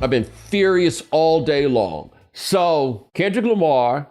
I've been furious all day long. So Kendrick Lamar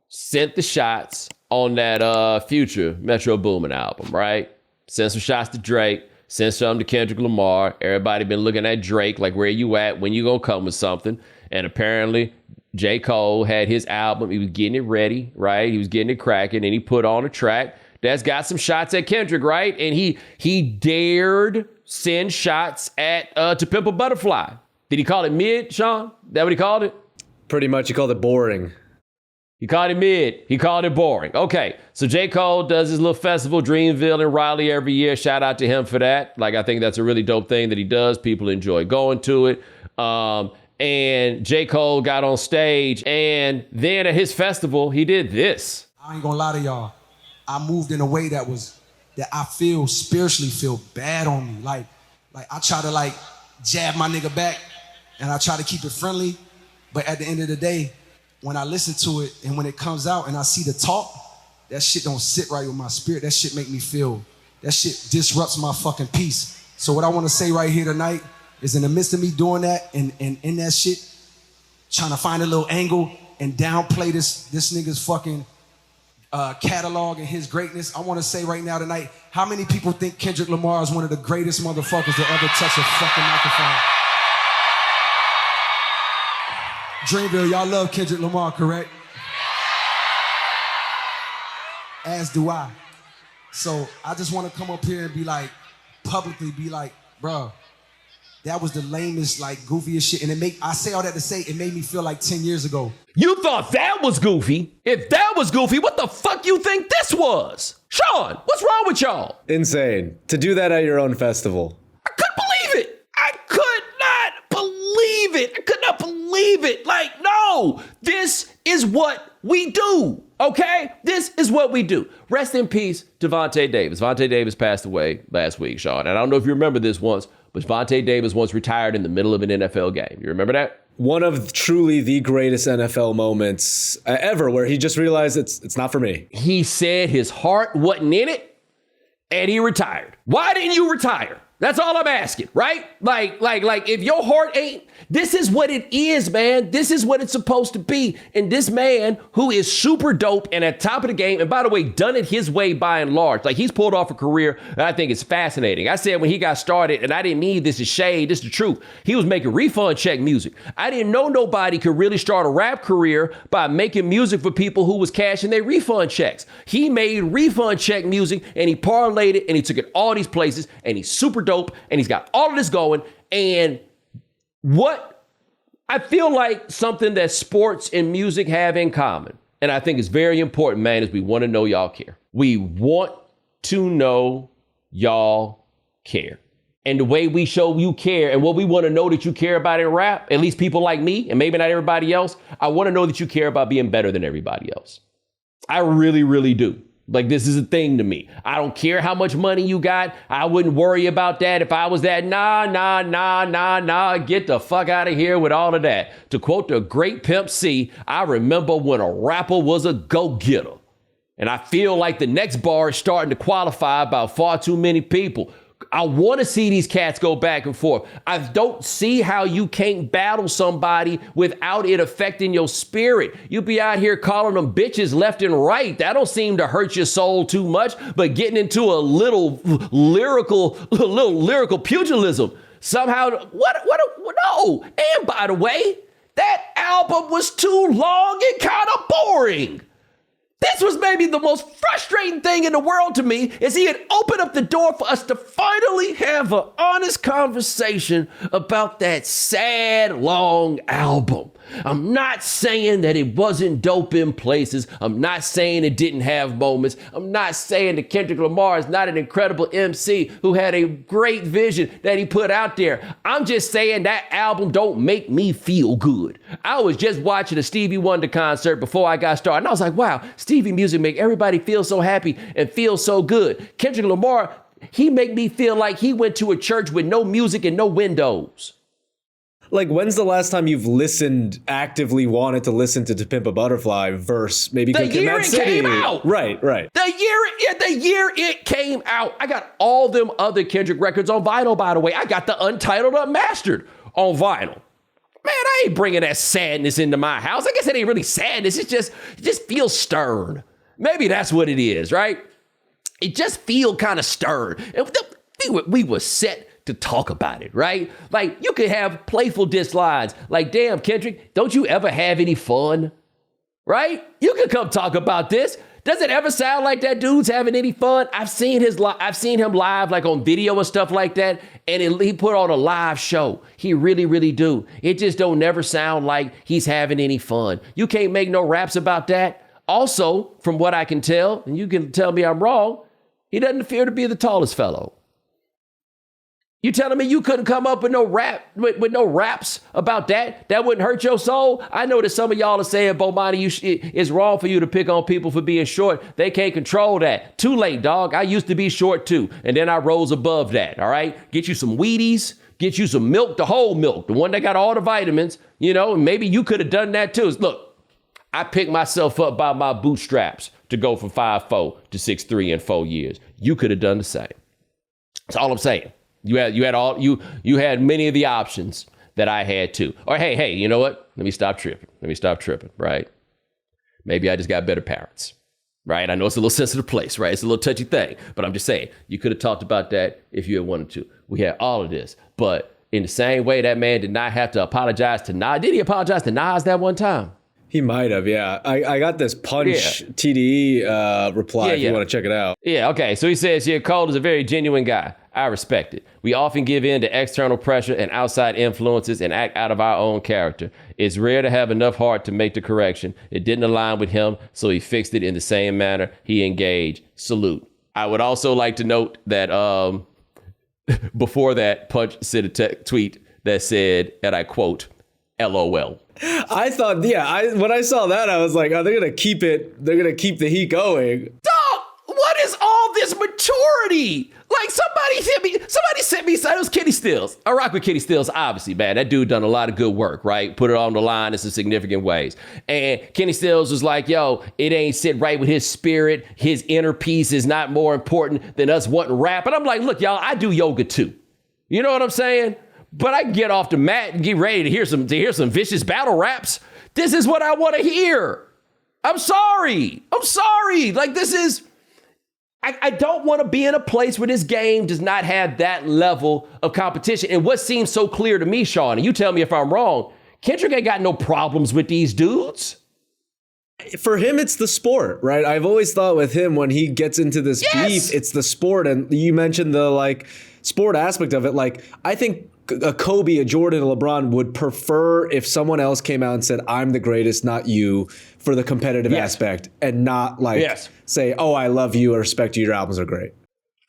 sent the shots on that Future Metro Boomin album, right? Sent some shots to Drake, sent some to Kendrick Lamar. Everybody been looking at Drake like, where you at? When you gonna come with something? And apparently J.Cole had his album. He was getting it ready, right? He was getting it cracking, and he put on a track that's got some shots at Kendrick, right? And he dared send shots at To Pimp a Butterfly. Did he call it mid, Sean? That what he called it? Pretty much, he called it boring. He called it mid. He called it boring. Okay, so J. Cole does his little festival, Dreamville in Raleigh every year. Shout out to him for that. Like, I think that's a really dope thing that he does. People enjoy going to it. And J. Cole got on stage, and then at his festival, he did this. I ain't gonna lie to y'all. I moved in a way that I feel spiritually feel bad on me. Like I try to jab my nigga back, and I try to keep it friendly. But at the end of the day, when I listen to it and when it comes out and I see the talk, that shit don't sit right with my spirit. That shit make me feel, that shit disrupts my fucking peace. So what I want to say right here tonight is, in the midst of me doing that and in that shit, trying to find a little angle and downplay this nigga's fucking catalog and his greatness, I want to say right now tonight, how many people think Kendrick Lamar is one of the greatest motherfuckers to ever touch a fucking microphone? Dreamville, y'all love Kendrick Lamar, correct? As do I. So I just want to come up here and be like, publicly be like, bro, that was the lamest, goofiest shit. And I say all that to say, it made me feel like 10 years ago. You thought that was goofy? If that was goofy, what the fuck you think this was? Sean, what's wrong with y'all? Insane. To do that at your own festival. I couldn't believe it. I could not believe it. I could not believe it. No, this is what we do. Okay? This is what we do. Rest in peace to Vontae Davis. Vontae Davis passed away last week, Sean. And I don't know if you remember this once, but Vontae Davis once retired in the middle of an NFL game. You remember that? One of truly the greatest NFL moments ever, where he just realized it's not for me. He said his heart wasn't in it, and he retired. Why didn't you retire? That's all I'm asking, right? Like, if your heart ain't, this is what it is, man. This is what it's supposed to be. And this man, who is super dope and at top of the game, and by the way, done it his way by and large. He's pulled off a career that I think is fascinating. I said when he got started, and I didn't mean this is shade, this is the truth. He was making refund check music. I didn't know nobody could really start a rap career by making music for people who was cashing their refund checks. He made refund check music, and he parlayed it, and he took it all these places, and he's super dope, and he's got all of this going. And what I feel like something that sports and music have in common, and I think it's very important, man, is we want to know y'all care. We want to know y'all care. And the way we show you care and what we want to know that you care about in rap, at least people like me and maybe not everybody else, I want to know that you care about being better than everybody else. I really, really do. This is a thing to me. I don't care how much money you got. I wouldn't worry about that if I was that. Nah. Get the fuck out of here with all of that. To quote the great Pimp C, I remember when a rapper was a go-getter. And I feel like the next bar is starting to qualify about far too many people. I want to see these cats go back and forth. I don't see how you can't battle somebody without it affecting your spirit. You be out here calling them bitches left and right. That don't seem to hurt your soul too much, but getting into a little lyrical pugilism somehow, no. And by the way, that album was too long and kind of boring. This was maybe the most frustrating thing in the world to me, is he had opened up the door for us to finally have an honest conversation about that sad, long album. I'm not saying that it wasn't dope in places. I'm not saying it didn't have moments. I'm not saying that Kendrick Lamar is not an incredible MC who had a great vision that he put out there. I'm just saying that album don't make me feel good. I was just watching a Stevie Wonder concert before I got started, and I was like, wow, Stevie music make everybody feel so happy and feel so good. Kendrick Lamar, he make me feel like he went to a church with no music and no windows. When's the last time you've actively wanted to listen to Pimp a Butterfly verse maybe the year it came out? Right. The year it came out. I got all them other Kendrick records on vinyl, by the way. I got the Untitled Unmastered on vinyl. Man, I ain't bringing that sadness into my house. I guess it ain't really sadness. It just feels stern. Maybe that's what it is, right? It just feel kind of stern. And we were set to talk about it, right? Like, you could have playful diss lines. Like, damn, Kendrick, don't you ever have any fun? Right? You could come talk about this. Does it ever sound like that dude's having any fun? I've seen him live, like on video and stuff like that, and he put on a live show. He really, really do. It just don't never sound like he's having any fun. You can't make no raps about that. Also, from what I can tell, and you can tell me I'm wrong, he doesn't appear to be the tallest fellow. You telling me you couldn't come up with no with no raps about that? That wouldn't hurt your soul? I know that some of y'all are saying, Bomani, it's wrong for you to pick on people for being short. They can't control that. Too late, dog. I used to be short too. And then I rose above that, all right? Get you some Wheaties, get you some milk, the whole milk, the one that got all the vitamins, and maybe you could have done that too. Look, I picked myself up by my bootstraps to go from 5'4" to 6'3" in 4 years. You could have done the same. That's all I'm saying. You had many of the options that I had too. Or hey, you know what? Let me stop tripping, right? Maybe I just got better parents, right? I know it's a little sensitive place, right? It's a little touchy thing, but I'm just saying, you could have talked about that if you had wanted to. We had all of this, but in the same way, that man did not have to apologize to Nas. Did he apologize to Nas that one time? He might have, yeah. I got this Punch TDE reply if you want to check it out. Yeah, okay. So he says here, Cole is a very genuine guy. I respect it. We often give in to external pressure and outside influences and act out of our own character. It's rare to have enough heart to make the correction. It didn't align with him, so he fixed it in the same manner he engaged. Salute. I would also like to note that before that, Punch sent a tweet that said, and I quote, LOL. I thought, when I saw that, I was like, oh, they're going to keep the heat going. Dog, what is all this maturity? Like, somebody sent me, it was Kenny Stills. I rock with Kenny Stills, obviously, man. That dude done a lot of good work, right? Put it on the line in some significant ways. And Kenny Stills was like, yo, it ain't sit right with his spirit. His inner peace is not more important than us wanting rap. And I'm like, look, y'all, I do yoga too. You know what I'm saying? But I can get off the mat and get ready to hear some vicious battle raps. This is what I want to hear. I'm sorry. Like, this is... I don't want to be in a place where this game does not have that level of competition. And what seems so clear to me, Sean, and you tell me if I'm wrong, Kendrick ain't got no problems with these dudes. For him, it's the sport, right? I've always thought with him, when he gets into this beef, it's the sport. And you mentioned the sport aspect of it. Like, I think a Kobe, a Jordan, a LeBron would prefer if someone else came out and said, I'm the greatest, not you, for the competitive aspect, and not say, oh, I love you, I respect you, your albums are great.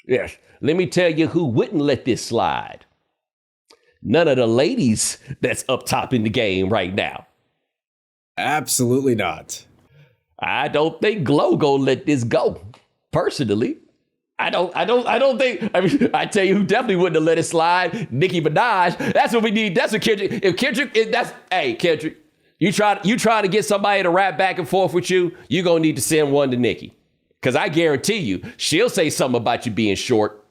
Yes. Let me tell you who wouldn't let this slide. None of the ladies that's up top in the game right now. Absolutely not. I don't think Glow gonna let this go. Personally, I don't think. I mean, I tell you who definitely wouldn't have let it slide. Nicki Minaj. That's what we need. That's what Kendrick. If Kendrick, Kendrick, you try to get somebody to rap back and forth with you, you're gonna need to send one to Nicki, because I guarantee you, she'll say something about you being short.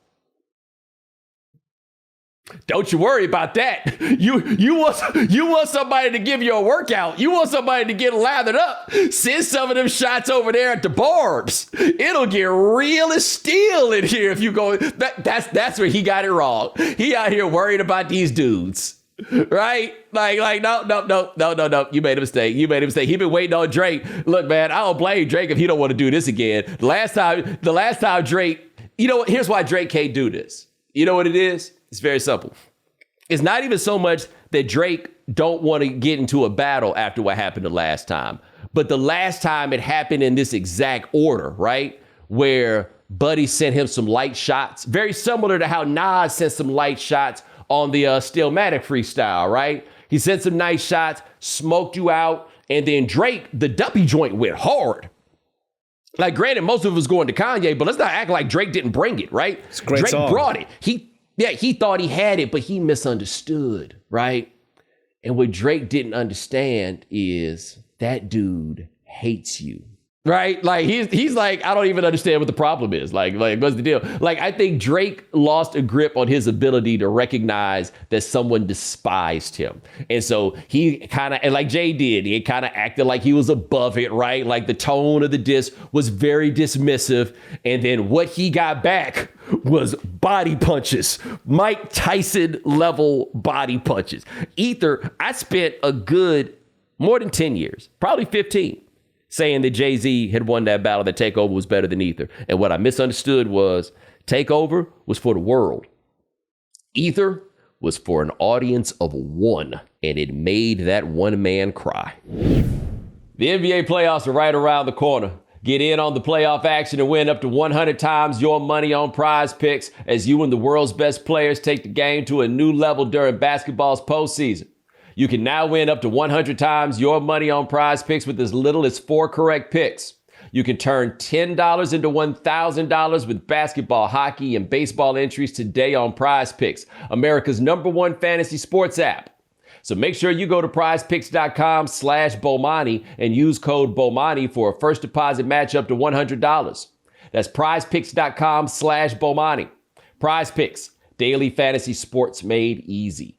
Don't you worry about that. You want somebody to give you a workout. You want somebody to get lathered up. Send some of them shots over there at the barbs. It'll get real as steel in here if you go. That's where he got it wrong. He out here worried about these dudes. Right? Like, no. You made a mistake. He been waiting on Drake. Look, man, I don't blame Drake if he don't want to do this again. The last time Drake, here's why Drake can't do this. You know what it is? It's very simple. It's not even so much that Drake don't want to get into a battle after what happened the last time, but the last time it happened in this exact order, right? Where Buddy sent him some light shots, very similar to how Nas sent some light shots on the Stillmatic freestyle, right? He sent some nice shots, smoked you out, and then Drake, the Duppy joint went hard. Like, granted, most of it was going to Kanye, but let's not act like Drake didn't bring it, right? It's a great Drake song. Brought it. He thought he had it, but he misunderstood, right? And what Drake didn't understand is that dude hates you. Right? Like he's like, I don't even understand what the problem is. Like what's the deal? Like, I think Drake lost a grip on his ability to recognize that someone despised him. And so he kind of, and like Jay did, he kind of acted like he was above it, right? Like the tone of the diss was very dismissive. And then what he got back was body punches, Mike Tyson level body punches. Ether, I spent a good more than 10 years, probably 15, saying that Jay-Z had won that battle, that Takeover was better than Ether. And what I misunderstood was Takeover was for the world. Ether was for an audience of one, and it made that one man cry. The NBA playoffs are right around the corner. Get in on the playoff action and win up to 100 times your money on Prize Picks as you and the world's best players take the game to a new level during basketball's postseason. You can now win up to 100 times your money on Prize Picks with as little as 4 correct picks. You can turn $10 into $1,000 with basketball, hockey, and baseball entries today on Prize Picks, America's #1 fantasy sports app. So make sure you go to prizepicks.com/Bomani and use code Bomani for a first deposit match up to $100. That's prizepicks.com/Bomani. Prize Picks, daily fantasy sports made easy.